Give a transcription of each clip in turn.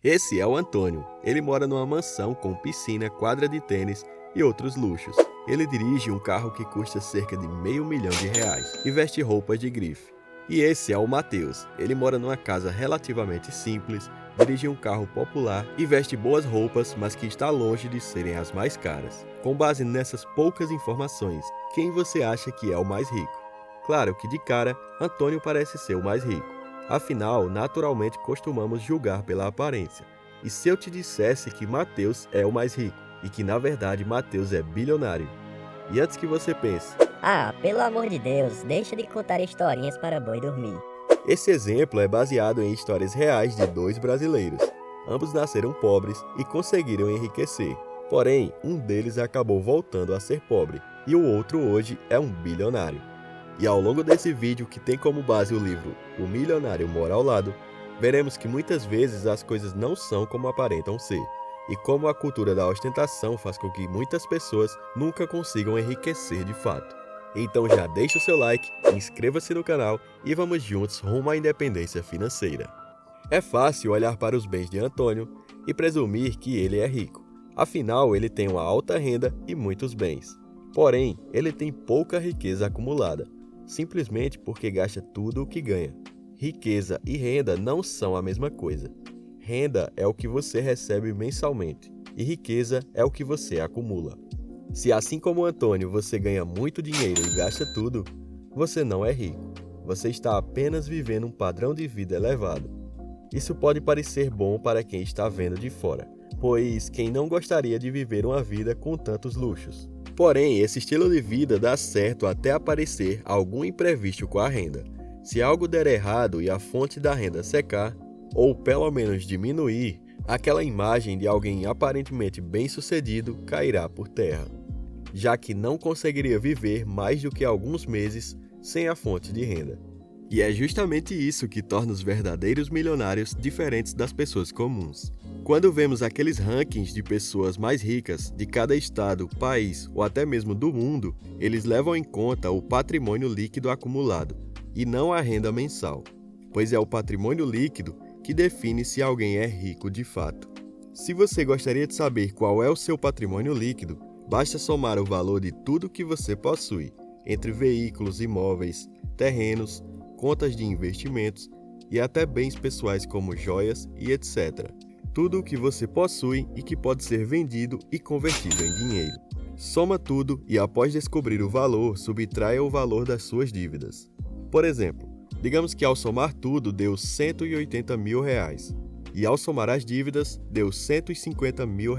Esse é o Antônio. Ele mora numa mansão com piscina, quadra de tênis e outros luxos. Ele dirige um carro que custa cerca de R$500 mil e veste roupas de grife. E esse é o Matheus. Ele mora numa casa relativamente simples, dirige um carro popular e veste boas roupas, mas que está longe de serem as mais caras. Com base nessas poucas informações, quem você acha que é o mais rico? Claro que de cara, Antônio parece ser o mais rico. Afinal, naturalmente costumamos julgar pela aparência. E se eu te dissesse que Matheus é o mais rico, e que na verdade Matheus é bilionário? E antes que você pense, pelo amor de Deus, deixa de contar historinhas para boi dormir. Esse exemplo é baseado em histórias reais de dois brasileiros. Ambos nasceram pobres e conseguiram enriquecer. Porém, um deles acabou voltando a ser pobre, e o outro hoje é um bilionário. E ao longo desse vídeo, que tem como base o livro O Milionário Mora ao Lado, veremos que muitas vezes as coisas não são como aparentam ser, e como a cultura da ostentação faz com que muitas pessoas nunca consigam enriquecer de fato. Então já deixa o seu like, inscreva-se no canal e vamos juntos rumo à independência financeira. É fácil olhar para os bens de Antônio e presumir que ele é rico. Afinal, ele tem uma alta renda e muitos bens. Porém, ele tem pouca riqueza acumulada, simplesmente porque gasta tudo o que ganha. Riqueza e renda não são a mesma coisa. Renda é o que você recebe mensalmente e riqueza é o que você acumula. Se assim como o Antônio você ganha muito dinheiro e gasta tudo, você não é rico. Você está apenas vivendo um padrão de vida elevado. Isso pode parecer bom para quem está vendo de fora, pois quem não gostaria de viver uma vida com tantos luxos? Porém, esse estilo de vida dá certo até aparecer algum imprevisto com a renda. Se algo der errado e a fonte da renda secar, ou pelo menos diminuir, aquela imagem de alguém aparentemente bem-sucedido cairá por terra, já que não conseguiria viver mais do que alguns meses sem a fonte de renda. E é justamente isso que torna os verdadeiros milionários diferentes das pessoas comuns. Quando vemos aqueles rankings de pessoas mais ricas de cada estado, país ou até mesmo do mundo, eles levam em conta o patrimônio líquido acumulado e não a renda mensal, pois é o patrimônio líquido que define se alguém é rico de fato. Se você gostaria de saber qual é o seu patrimônio líquido, basta somar o valor de tudo que você possui, entre veículos, imóveis, terrenos, contas de investimentos e até bens pessoais como joias e etc. Tudo o que você possui e que pode ser vendido e convertido em dinheiro. Soma tudo e após descobrir o valor, subtraia o valor das suas dívidas. Por exemplo, digamos que ao somar tudo deu R$180 mil e ao somar as dívidas deu R$150 mil.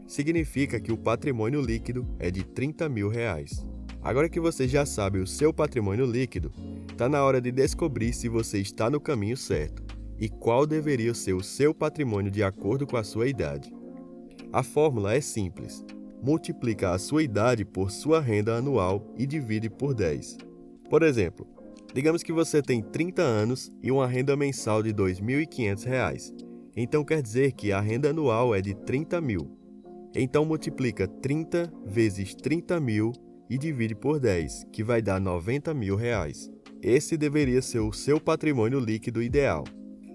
Significa que o patrimônio líquido é de R$30 mil. Agora que você já sabe o seu patrimônio líquido, está na hora de descobrir se você está no caminho certo e qual deveria ser o seu patrimônio de acordo com a sua idade. A fórmula é simples. Multiplica a sua idade por sua renda anual e divide por 10. Por exemplo, digamos que você tem 30 anos e uma renda mensal de R$2.500. Então quer dizer que a renda anual é de 30 mil. Então multiplica 30 vezes 30 mil e divide por 10, que vai dar R$90 mil. Esse deveria ser o seu patrimônio líquido ideal.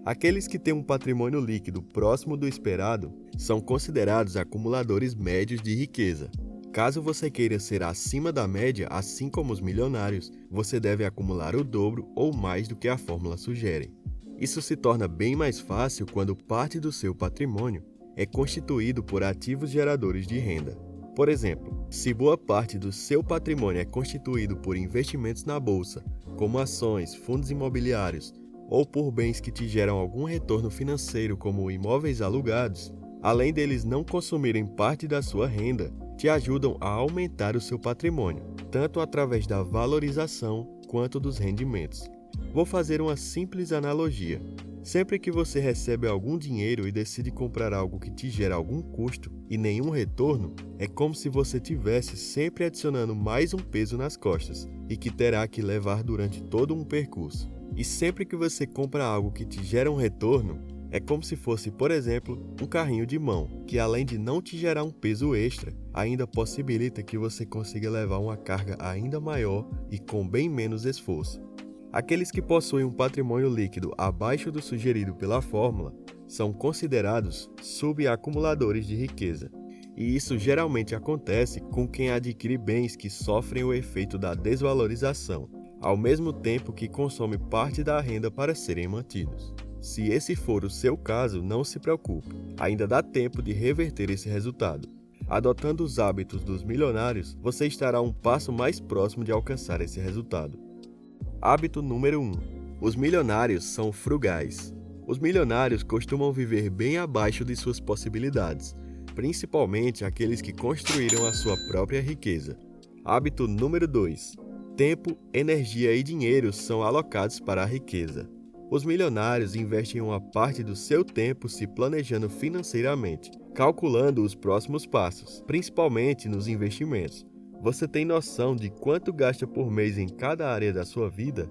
Aqueles que têm um patrimônio líquido próximo do esperado são considerados acumuladores médios de riqueza. Caso você queira ser acima da média, assim como os milionários, você deve acumular o dobro ou mais do que a fórmula sugere. Isso se torna bem mais fácil quando parte do seu patrimônio é constituído por ativos geradores de renda. Por exemplo, se boa parte do seu patrimônio é constituído por investimentos na bolsa, como ações, fundos imobiliários, ou por bens que te geram algum retorno financeiro, como imóveis alugados, além deles não consumirem parte da sua renda, te ajudam a aumentar o seu patrimônio, tanto através da valorização quanto dos rendimentos. Vou fazer uma simples analogia. Sempre que você recebe algum dinheiro e decide comprar algo que te gera algum custo e nenhum retorno, é como se você tivesse sempre adicionando mais um peso nas costas e que terá que levar durante todo um percurso. E sempre que você compra algo que te gera um retorno, é como se fosse, por exemplo, um carrinho de mão, que além de não te gerar um peso extra, ainda possibilita que você consiga levar uma carga ainda maior e com bem menos esforço. Aqueles que possuem um patrimônio líquido abaixo do sugerido pela fórmula são considerados subacumuladores de riqueza. E isso geralmente acontece com quem adquire bens que sofrem o efeito da desvalorização, ao mesmo tempo que consome parte da renda para serem mantidos. Se esse for o seu caso, não se preocupe, ainda dá tempo de reverter esse resultado. Adotando os hábitos dos milionários, você estará um passo mais próximo de alcançar esse resultado. Hábito número 1. Os milionários são frugais. Os milionários costumam viver bem abaixo de suas possibilidades, principalmente aqueles que construíram a sua própria riqueza. Hábito número 2. Tempo, energia e dinheiro são alocados para a riqueza. Os milionários investem uma parte do seu tempo se planejando financeiramente, calculando os próximos passos, principalmente nos investimentos. Você tem noção de quanto gasta por mês em cada área da sua vida?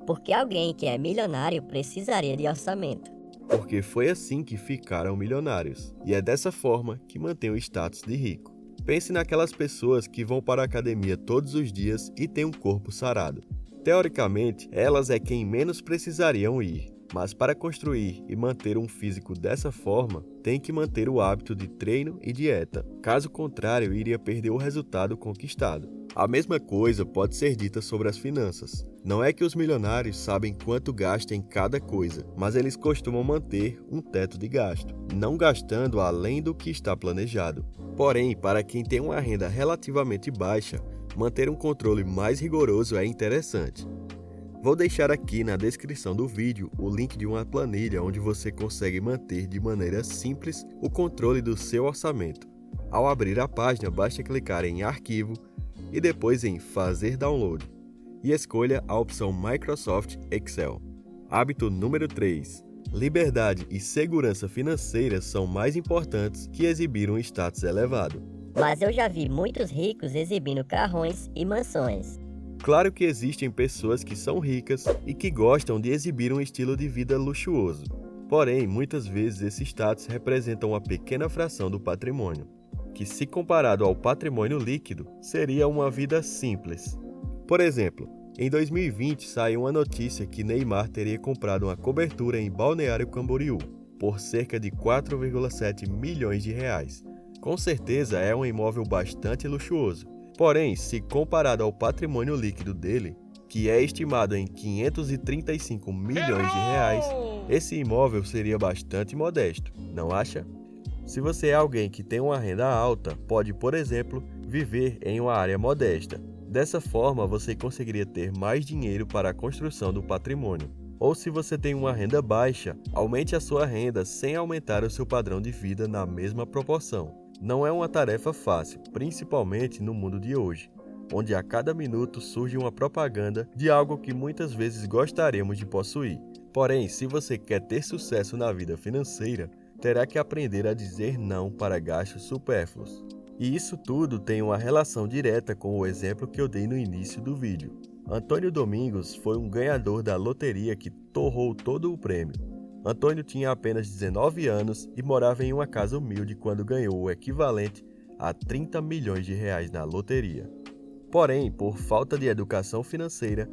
Porque alguém que é milionário precisaria de orçamento. Porque foi assim que ficaram milionários, e é dessa forma que mantém o status de rico. Pense naquelas pessoas que vão para a academia todos os dias e têm um corpo sarado. Teoricamente, elas é quem menos precisariam ir, mas para construir e manter um físico dessa forma, tem que manter o hábito de treino e dieta. Caso contrário, iria perder o resultado conquistado. A mesma coisa pode ser dita sobre as finanças. Não é que os milionários sabem quanto gastam em cada coisa, mas eles costumam manter um teto de gasto, não gastando além do que está planejado. Porém, para quem tem uma renda relativamente baixa, manter um controle mais rigoroso é interessante. Vou deixar aqui na descrição do vídeo o link de uma planilha onde você consegue manter de maneira simples o controle do seu orçamento. Ao abrir a página, basta clicar em Arquivo e depois em Fazer download e escolha a opção Microsoft Excel. Hábito número 3. Liberdade e segurança financeira são mais importantes que exibir um status elevado. Mas eu já vi muitos ricos exibindo carrões e mansões. Claro que existem pessoas que são ricas e que gostam de exibir um estilo de vida luxuoso. Porém, muitas vezes esse status representa uma pequena fração do patrimônio, que se comparado ao patrimônio líquido, seria uma vida simples. Por exemplo, em 2020 saiu uma notícia que Neymar teria comprado uma cobertura em Balneário Camboriú por cerca de 4,7 milhões de reais. Com certeza é um imóvel bastante luxuoso. Porém, se comparado ao patrimônio líquido dele, que é estimado em 535 milhões de reais, esse imóvel seria bastante modesto, não acha? Se você é alguém que tem uma renda alta, pode, por exemplo, viver em uma área modesta. Dessa forma, você conseguiria ter mais dinheiro para a construção do patrimônio. Ou se você tem uma renda baixa, aumente a sua renda sem aumentar o seu padrão de vida na mesma proporção. Não é uma tarefa fácil, principalmente no mundo de hoje, onde a cada minuto surge uma propaganda de algo que muitas vezes gostaríamos de possuir. Porém, se você quer ter sucesso na vida financeira, terá que aprender a dizer não para gastos supérfluos. E isso tudo tem uma relação direta com o exemplo que eu dei no início do vídeo. Antônio Domingos foi um ganhador da loteria que torrou todo o prêmio. Antônio tinha apenas 19 anos e morava em uma casa humilde quando ganhou o equivalente a 30 milhões de reais na loteria. Porém, por falta de educação financeira,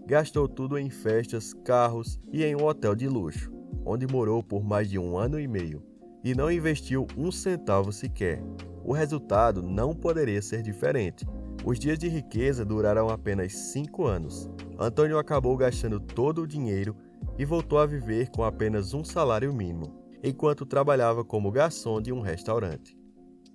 gastou tudo em festas, carros e em um hotel de luxo, onde morou por mais de 1 ano e meio, e não investiu um centavo sequer. O resultado não poderia ser diferente. Os dias de riqueza duraram apenas 5 anos. Antônio acabou gastando todo o dinheiro e voltou a viver com apenas um salário mínimo, enquanto trabalhava como garçom de um restaurante.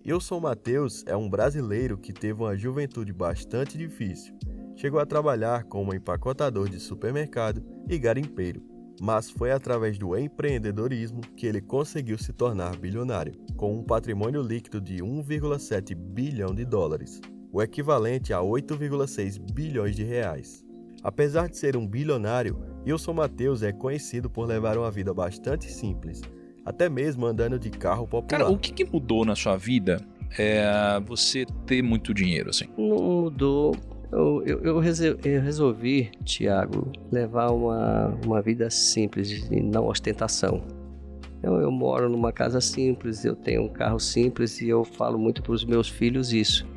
Ilson Mateus é um brasileiro que teve uma juventude bastante difícil. Chegou a trabalhar como empacotador de supermercado e garimpeiro, mas foi através do empreendedorismo que ele conseguiu se tornar bilionário, com um patrimônio líquido de 1,7 bilhão de dólares, o equivalente a 8,6 bilhões de reais. Apesar de ser um bilionário, Ilson Mateus é conhecido por levar uma vida bastante simples, até mesmo andando de carro popular. Cara, o que mudou na sua vida você ter muito dinheiro, assim? Não mudou. Eu resolvi, Thiago, levar uma vida simples e não ostentação. Eu moro numa casa simples, eu tenho um carro simples e eu falo muito para os meus filhos isso.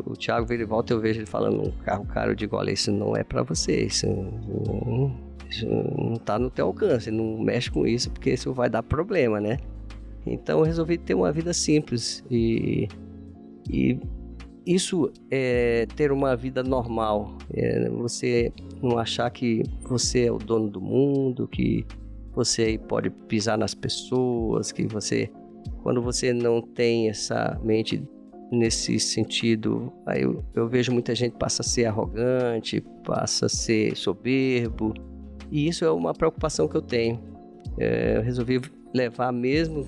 O Thiago vira e volta, eu vejo ele falando um carro caro, eu digo, olha, isso não é para você, isso Isso não está no teu alcance, não mexe com isso, porque isso vai dar problema, né? Então eu resolvi ter uma vida simples e isso é ter uma vida normal. Você não achar que você é o dono do mundo, que você pode pisar nas pessoas, que você... Quando você não tem essa mente nesse sentido, aí eu vejo muita gente passa a ser arrogante, passa a ser soberbo, e isso é uma preocupação que eu tenho. Eu resolvi levar mesmo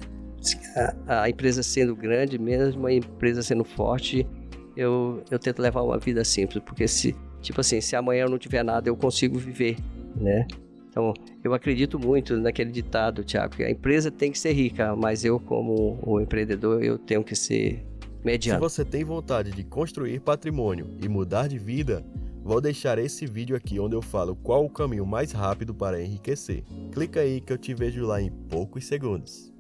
a empresa sendo grande, mesmo a empresa sendo forte, eu tento levar uma vida simples, porque se amanhã eu não tiver nada, eu consigo viver, né? Então, eu acredito muito naquele ditado, Tiago, que a empresa tem que ser rica, mas eu, como o empreendedor, eu tenho que ser mediano. Se você tem vontade de construir patrimônio e mudar de vida, vou deixar esse vídeo aqui onde eu falo qual o caminho mais rápido para enriquecer. Clica aí que eu te vejo lá em poucos segundos.